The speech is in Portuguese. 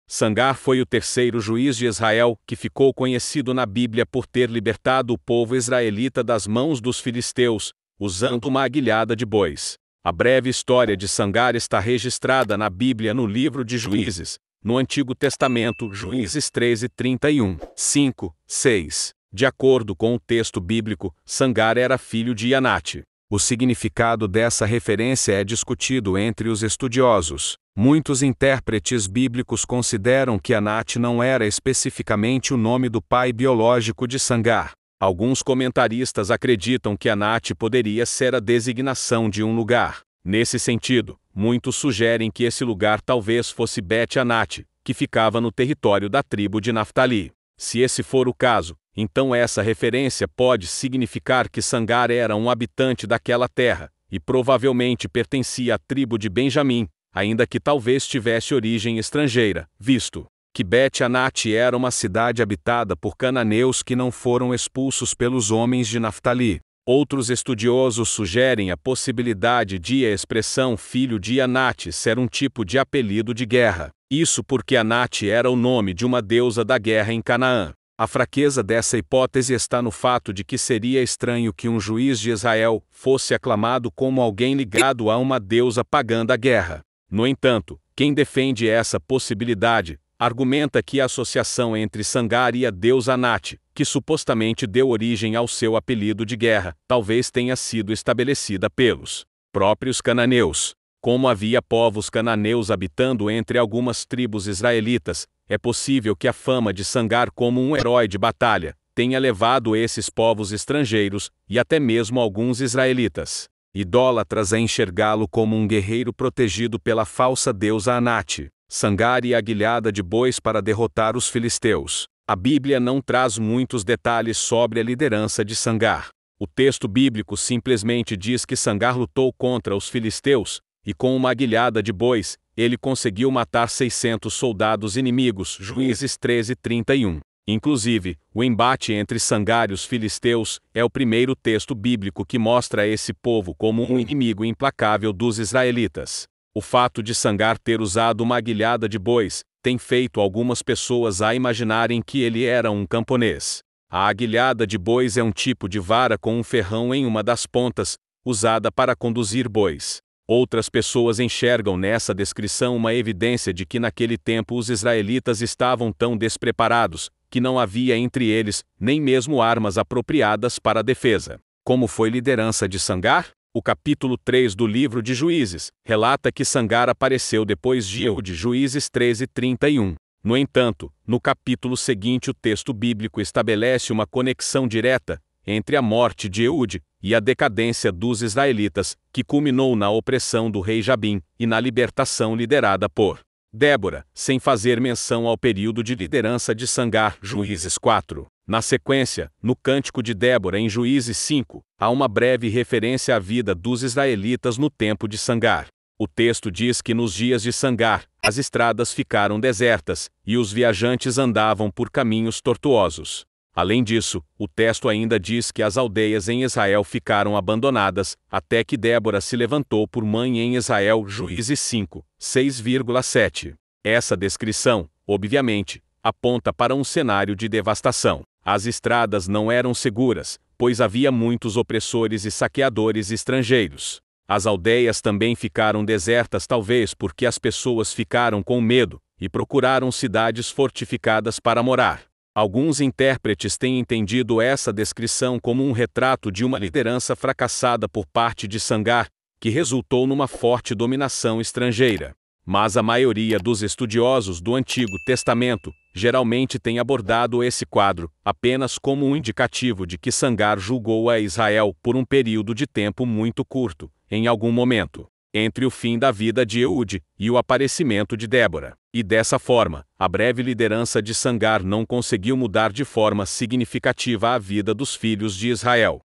Sangar foi o terceiro juiz de Israel que ficou conhecido na Bíblia por ter libertado o povo israelita das mãos dos filisteus, usando uma aguilhada de bois. A breve história de Sangar está registrada na Bíblia no livro de Juízes, no Antigo Testamento, Juízes 13:31, 5, 6. De acordo com o texto bíblico, Sangar era filho de Anate. O significado dessa referência é discutido entre os estudiosos. Muitos intérpretes bíblicos consideram que Anate não era especificamente o nome do pai biológico de Sangar. Alguns comentaristas acreditam que Anate poderia ser a designação de um lugar. Nesse sentido, muitos sugerem que esse lugar talvez fosse Bet-Anate, que ficava no território da tribo de Naftali. Se esse for o caso, então essa referência pode significar que Sangar era um habitante daquela terra, e provavelmente pertencia à tribo de Benjamim, ainda que talvez tivesse origem estrangeira, visto que Bet-Anate era uma cidade habitada por cananeus que não foram expulsos pelos homens de Naftali. Outros estudiosos sugerem a possibilidade de a expressão filho de Anate ser um tipo de apelido de guerra. Isso porque Anate era o nome de uma deusa da guerra em Canaã. A fraqueza dessa hipótese está no fato de que seria estranho que um juiz de Israel fosse aclamado como alguém ligado a uma deusa pagã da guerra. No entanto, quem defende essa possibilidade argumenta que a associação entre Sangar e a deusa Anate, que supostamente deu origem ao seu apelido de guerra, talvez tenha sido estabelecida pelos próprios cananeus. Como havia povos cananeus habitando entre algumas tribos israelitas, é possível que a fama de Sangar como um herói de batalha tenha levado esses povos estrangeiros, e até mesmo alguns israelitas idólatras, a enxergá-lo como um guerreiro protegido pela falsa deusa Anate. Sangar e a aguilhada de bois para derrotar os filisteus. A Bíblia não traz muitos detalhes sobre a liderança de Sangar. O texto bíblico simplesmente diz que Sangar lutou contra os filisteus, e com uma aguilhada de bois, ele conseguiu matar 600 soldados inimigos. Juízes 13:31. Inclusive, o embate entre Sangar e os filisteus é o primeiro texto bíblico que mostra esse povo como um inimigo implacável dos israelitas. O fato de Sangar ter usado uma aguilhada de bois tem feito algumas pessoas a imaginarem que ele era um camponês. A aguilhada de bois é um tipo de vara com um ferrão em uma das pontas, usada para conduzir bois. Outras pessoas enxergam nessa descrição uma evidência de que naquele tempo os israelitas estavam tão despreparados que não havia entre eles nem mesmo armas apropriadas para a defesa. Como foi a liderança de Sangar? O capítulo 3 do livro de Juízes relata que Sangar apareceu depois de Ehud, Juízes 13:31. No entanto, no capítulo seguinte o texto bíblico estabelece uma conexão direta entre a morte de Ehud e a decadência dos israelitas, que culminou na opressão do rei Jabim e na libertação liderada por Débora, sem fazer menção ao período de liderança de Sangar. Juízes 4. Na sequência, no Cântico de Débora em Juízes 5, há uma breve referência à vida dos israelitas no tempo de Sangar. O texto diz que nos dias de Sangar, as estradas ficaram desertas, e os viajantes andavam por caminhos tortuosos. Além disso, o texto ainda diz que as aldeias em Israel ficaram abandonadas, até que Débora se levantou por mãe em Israel. Juízes 5, 6,7. Essa descrição, obviamente, aponta para um cenário de devastação. As estradas não eram seguras, pois havia muitos opressores e saqueadores estrangeiros. As aldeias também ficaram desertas, talvez porque as pessoas ficaram com medo e procuraram cidades fortificadas para morar. Alguns intérpretes têm entendido essa descrição como um retrato de uma liderança fracassada por parte de Sangar, que resultou numa forte dominação estrangeira. Mas a maioria dos estudiosos do Antigo Testamento geralmente tem abordado esse quadro apenas como um indicativo de que Sangar julgou a Israel por um período de tempo muito curto, em algum momento, entre o fim da vida de Ehud e o aparecimento de Débora. E dessa forma, a breve liderança de Sangar não conseguiu mudar de forma significativa a vida dos filhos de Israel.